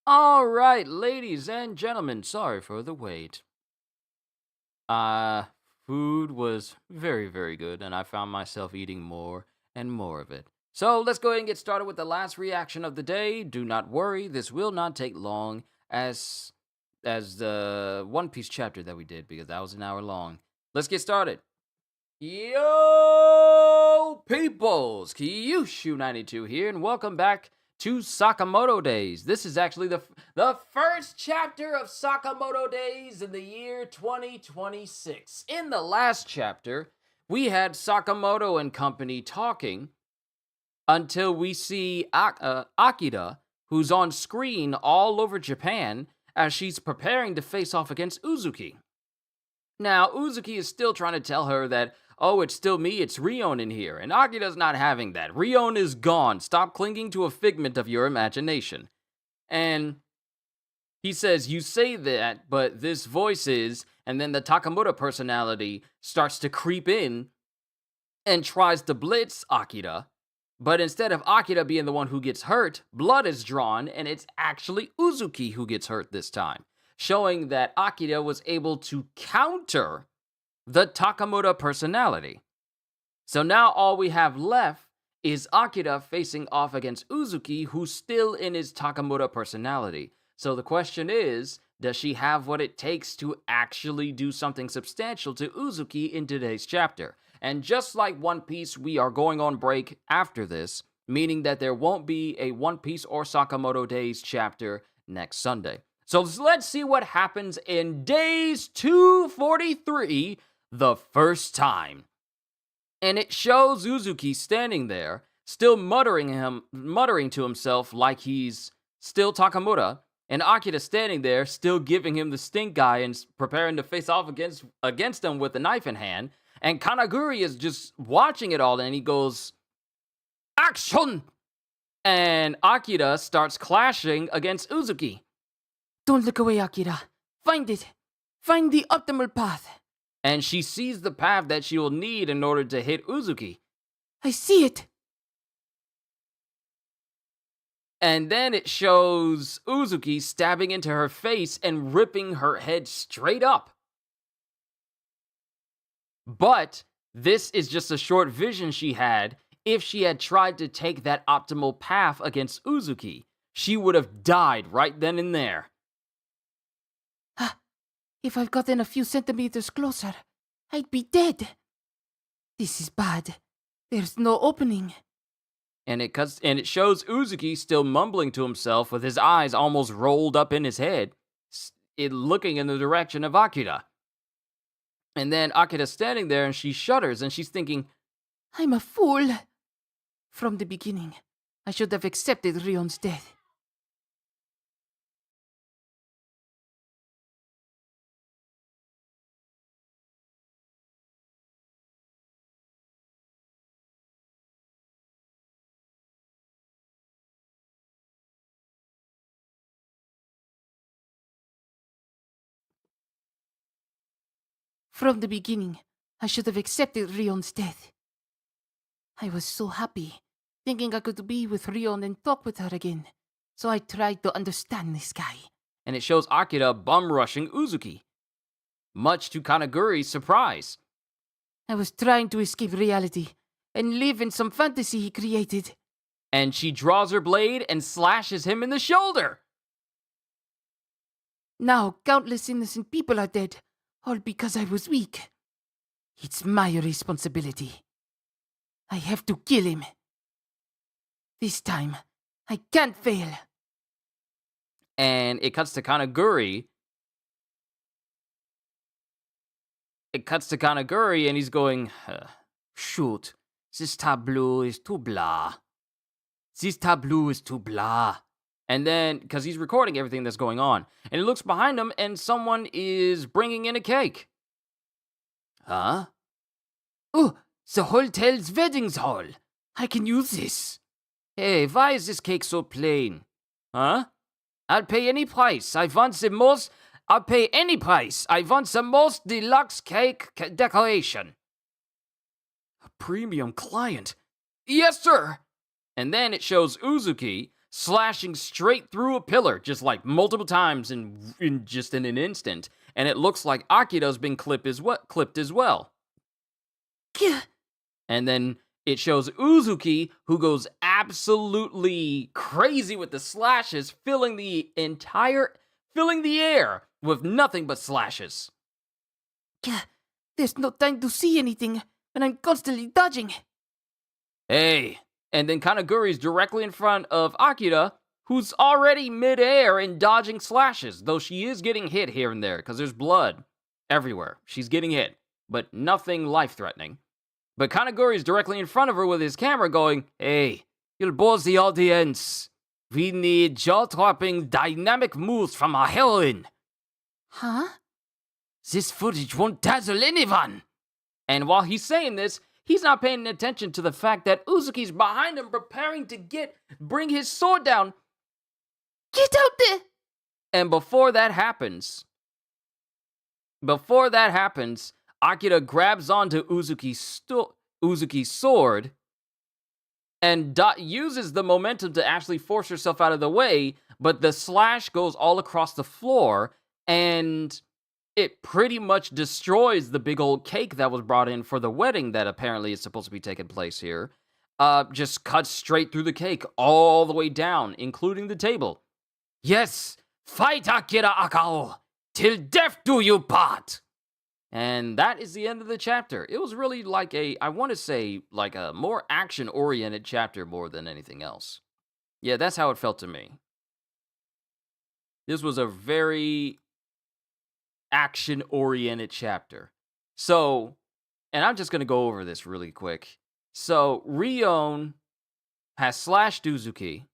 All right, ladies and gentlemen, sorry for the wait. Uh, Food was very, very good, and I found myself eating more and more of it. So let's go ahead and get started with the last reaction of the day. Do not worry, this will not take long as the One Piece chapter that we did because that was an hour long. Let's get started. Yo, peoples! Qushu92 here, and welcome back to Sakamoto Days. This is actually the first chapter of Sakamoto Days in the year 2026. In the last chapter, we had Sakamoto and company talking until we see Akira, who's on screen all over Japan as she's preparing to face off against Uzuki. Now, Uzuki is still trying to tell her that, oh, it's still me, it's Rion in here, and Akira's not having that. Rion is gone. Stop clinging to a figment of your imagination. And he says, you say that, but this voice is, and then the Sakamoto personality starts to creep in and tries to blitz Akira. But instead of Akira being the one who gets hurt, blood is drawn, and it's actually Uzuki who gets hurt this time, showing that Akira was able to counter the Sakamoto personality. So now all we have left is Akira facing off against Uzuki, who's still in his Sakamoto personality. So the question is, does she have what it takes to actually do something substantial to Uzuki in today's chapter? And just like One Piece, we are going on break after this, meaning that there won't be a One Piece or Sakamoto Days chapter next Sunday. So let's see what happens in days 243 the first time. And it shows Uzuki standing there, still muttering to himself like he's still Sakamoto, and Akira standing there, still giving him the stink eye and preparing to face off against him with a knife in hand. And Kanaguri is just watching it all, and he goes, "Action!" And Akira starts clashing against Uzuki. Don't look away, Akira. Find it. Find the optimal path. And she sees the path that she will need in order to hit Uzuki. I see it. And then it shows Uzuki stabbing into her face and ripping her head straight up. But this is just a short vision she had. If she had tried to take that optimal path against Uzuki, she would have died right then and there. If I've gotten a few centimeters closer, I'd be dead. This is bad. There's no opening. And it shows Uzuki still mumbling to himself with his eyes almost rolled up in his head, looking in the direction of Akira. And then Akira's standing there and she shudders and she's thinking, I'm a fool. From the beginning, I should have accepted Rion's death. From the beginning, I should have accepted Rion's death. I was so happy, thinking I could be with Rion and talk with her again. So I tried to understand this guy. And it shows Akira bum rushing Uzuki, much to Kanaguri's surprise. I was trying to escape reality and live in some fantasy he created. And she draws her blade and slashes him in the shoulder. Now countless innocent people are dead, all because I was weak. It's my responsibility. I have to kill him. This time, I can't fail. And it cuts to Kanaguri. And he's going, shoot, this tableau is too blah. This tableau is too blah. And then, because he's recording everything that's going on, and he looks behind him, and someone is bringing in a cake. Huh? Oh, the hotel's wedding hall. I can use this. Hey, why is this cake so plain? Huh? I'll pay any price. I'll pay any price. I want the most deluxe cake decoration. A premium client. Yes, sir. And then it shows Uzuki slashing straight through a pillar, just like multiple times in just in an instant. And it looks like Akira's been clipped as well. Gah. And then it shows Uzuki, who goes absolutely crazy with the slashes, filling the air with nothing but slashes. Gah. There's no time to see anything, and I'm constantly dodging. Hey. And then Kanaguri's directly in front of Akira, who's already mid-air and dodging slashes, though she is getting hit here and there, because there's blood everywhere. She's getting hit, but nothing life-threatening. But Kanaguri's directly in front of her with his camera going, "Hey, you'll bore the audience. We need jaw-dropping dynamic moves from our heroine." Huh? This footage won't dazzle anyone. And while he's saying this, he's not paying attention to the fact that Uzuki's behind him preparing to bring his sword down. Get out there! And before that happens, Akira grabs onto Uzuki's sword and uses the momentum to actually force herself out of the way, but the slash goes all across the floor, and it pretty much destroys the big old cake that was brought in for the wedding that apparently is supposed to be taking place here. Just cuts straight through the cake all the way down, including the table. Yes, fight Akira Akao, till death do you part. And that is the end of the chapter. It was really like I want to say, like a more action-oriented chapter more than anything else. Yeah, that's how it felt to me. This was a very action-oriented chapter. So, and I'm just going to go over this really quick. So, Rion has slashed Uzuki.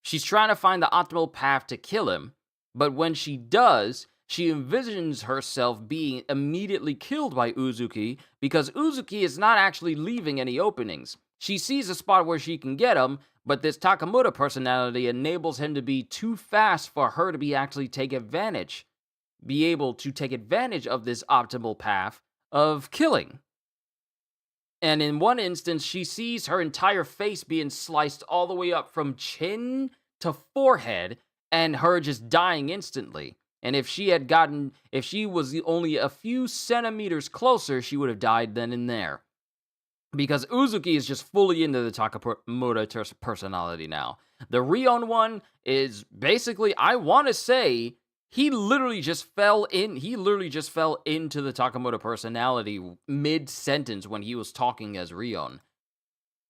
She's trying to find the optimal path to kill him, but when she does, she envisions herself being immediately killed by Uzuki because Uzuki is not actually leaving any openings. She sees a spot where she can get him, but this Sakamoto personality enables him to be too fast for her to be able to take advantage of this optimal path of killing. And in one instance, she sees her entire face being sliced all the way up from chin to forehead and her just dying instantly. And if she was only a few centimeters closer, she would have died then and there. Because Uzuki is just fully into the Sakamoto personality now. The Rion one is basically, I want to say, he literally just fell into the Sakamoto personality mid-sentence when he was talking as Rion.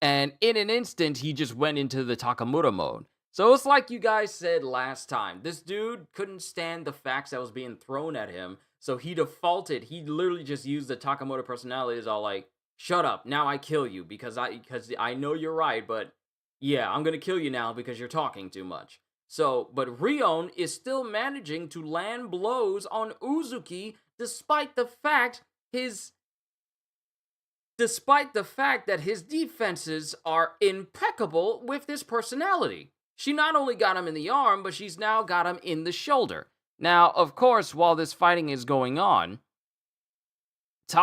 And in an instant, he just went into the Sakamoto mode. So it's like you guys said last time. This dude couldn't stand the facts that was being thrown at him, so he defaulted. He literally just used the Sakamoto personality as all like, shut up, now I kill you because I know you're right, but yeah, I'm gonna kill you now because you're talking too much. So, but Rion is still managing to land blows on Uzuki despite the fact that his defenses are impeccable with this personality. She not only got him in the arm, but she's now got him in the shoulder. Now, of course, while this fighting is going on,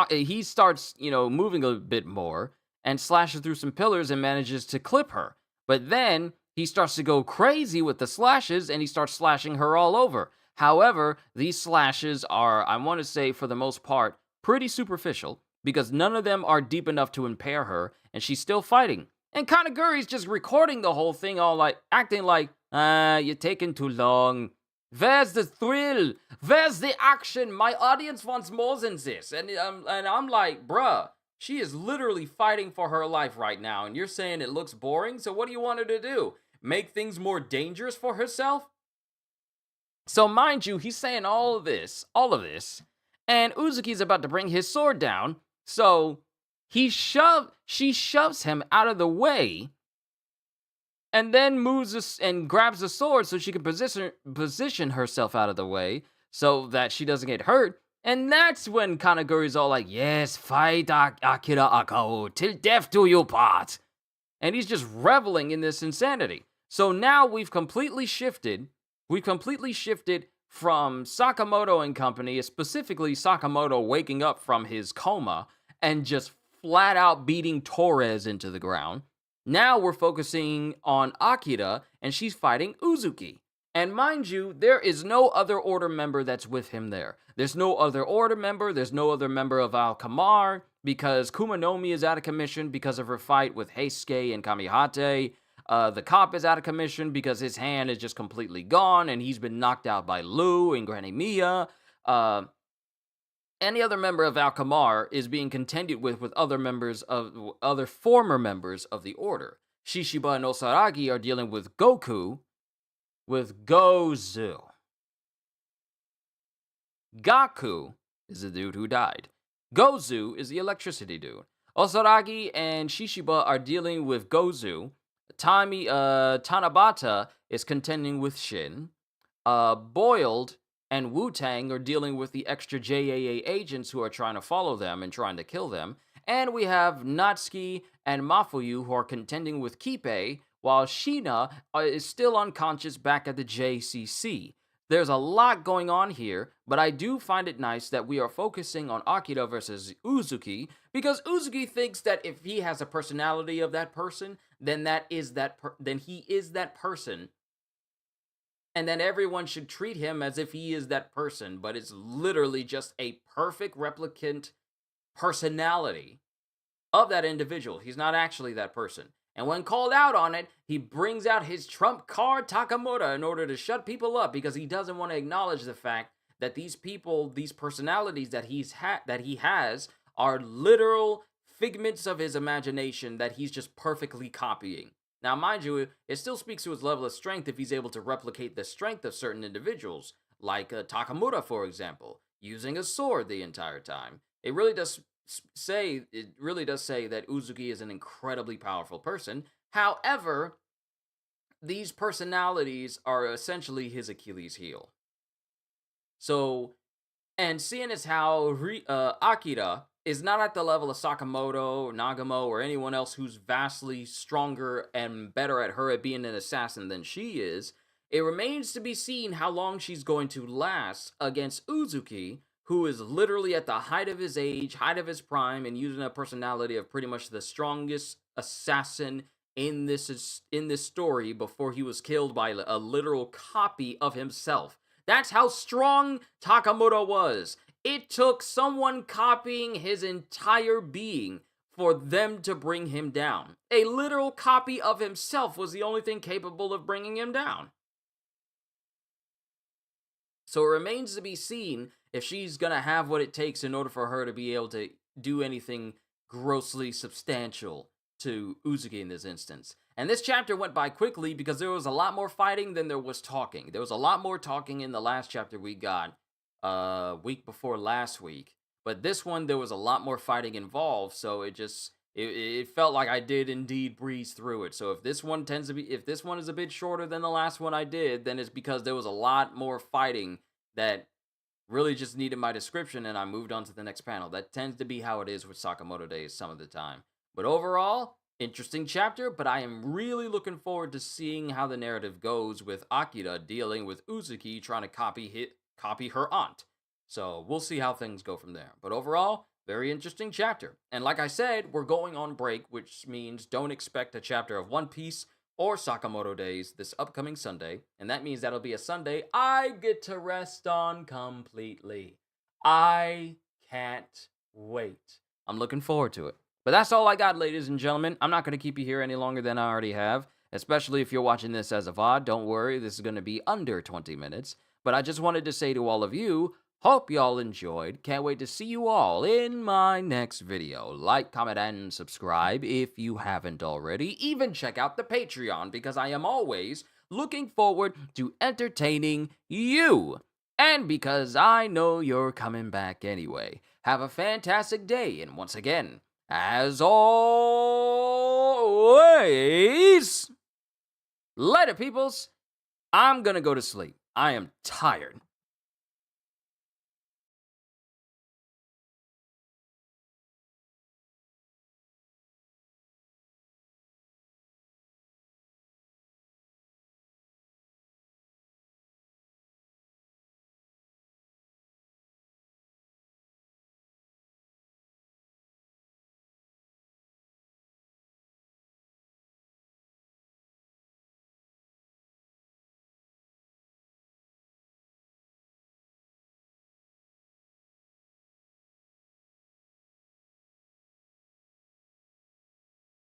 he starts, moving a bit more and slashes through some pillars and manages to clip her. But then he starts to go crazy with the slashes and he starts slashing her all over. However, these slashes are, I want to say, for the most part, pretty superficial because none of them are deep enough to impair her and she's still fighting. And Kanaguri's just recording the whole thing, all like acting like, you're taking too long. Where's the thrill? Where's the action? My audience wants more than this. And I'm like, bruh, she is literally fighting for her life right now. And you're saying it looks boring? So what do you want her to do? Make things more dangerous for herself? So mind you, he's saying all of this. And Uzuki's about to bring his sword down. So she shoves him out of the way, and then moves and grabs the sword so she can position herself out of the way so that she doesn't get hurt. And that's when Kanaguri's all like, yes, fight Akira Akao, till death do you part. And he's just reveling in this insanity. So now we've completely shifted from Sakamoto and company, specifically Sakamoto waking up from his coma and just flat out beating Torres into the ground. Now we're focusing on Akira, and she's fighting Uzuki. And mind you, there is no other order member that's with him there. There's no other order member, there's no other member of Alkamar, because Kumanomi is out of commission because of her fight with Heisuke and Kamihate. The cop is out of commission because his hand is just completely gone, and he's been knocked out by Lou and Granny Mia. Any other member of Alkamar is being contended with other former members of the order. Shishiba and Osaragi are dealing with Gozu. Gaku is the dude who died. Gozu is the electricity dude. Osaragi and Shishiba are dealing with Gozu. Tanabata is contending with Shin. Boiled and Wu-Tang are dealing with the extra JAA agents who are trying to follow them and trying to kill them. And we have Natsuki and Mafuyu who are contending with Kipe, while Sheena is still unconscious back at the JCC. There's a lot going on here, but I do find it nice that we are focusing on Akira versus Uzuki, because Uzuki thinks that if he has a personality of that person, then he is that person, and then everyone should treat him as if he is that person, but it's literally just a perfect replicant personality of that individual. He's not actually that person. And when called out on it, he brings out his trump card Sakamoto in order to shut people up, because he doesn't want to acknowledge the fact that these people, these personalities that he has, are literal figments of his imagination that he's just perfectly copying. Now, mind you, it still speaks to his level of strength if he's able to replicate the strength of certain individuals, like Takamura, for example, using a sword the entire time. It really does say that Uzuki is an incredibly powerful person. However, these personalities are essentially his Achilles heel. So, and seeing as how Akira is not at the level of Sakamoto or Nagamo or anyone else who's vastly stronger and better at being an assassin than she is, it remains to be seen how long she's going to last against Uzuki, who is literally at the height of his age, height of his prime, and using a personality of pretty much the strongest assassin in this story before he was killed by a literal copy of himself. That's how strong Sakamoto was. It took someone copying his entire being for them to bring him down. A literal copy of himself was the only thing capable of bringing him down. So it remains to be seen if she's going to have what it takes in order for her to be able to do anything grossly substantial to Uzuki in this instance. And this chapter went by quickly because there was a lot more fighting than there was talking. There was a lot more talking in the last chapter we got week before last week. But this one, there was a lot more fighting involved, so it felt like I did indeed breeze through it. So if this one is a bit shorter than the last one I did, then it's because there was a lot more fighting that really just needed my description, and I moved on to the next panel. That tends to be how it is with Sakamoto Days some of the time. But overall, interesting chapter, but I am really looking forward to seeing how the narrative goes with Akira dealing with Uzuki trying to copy her aunt. So we'll see how things go from there. But overall, very interesting chapter. And like I said, we're going on break, which means don't expect a chapter of One Piece or Sakamoto Days this upcoming Sunday. And that means that'll be a Sunday I get to rest on completely. I can't wait. I'm looking forward to it. But that's all I got, ladies and gentlemen. I'm not going to keep you here any longer than I already have, especially if you're watching this as a VOD. Don't worry, this is going to be under 20 minutes. But I just wanted to say to all of you, hope y'all enjoyed. Can't wait to see you all in my next video. Like, comment, and subscribe if you haven't already. Even check out the Patreon, because I am always looking forward to entertaining you. And because I know you're coming back anyway. Have a fantastic day, and once again, as always, later, peoples. I'm gonna go to sleep. I am tired.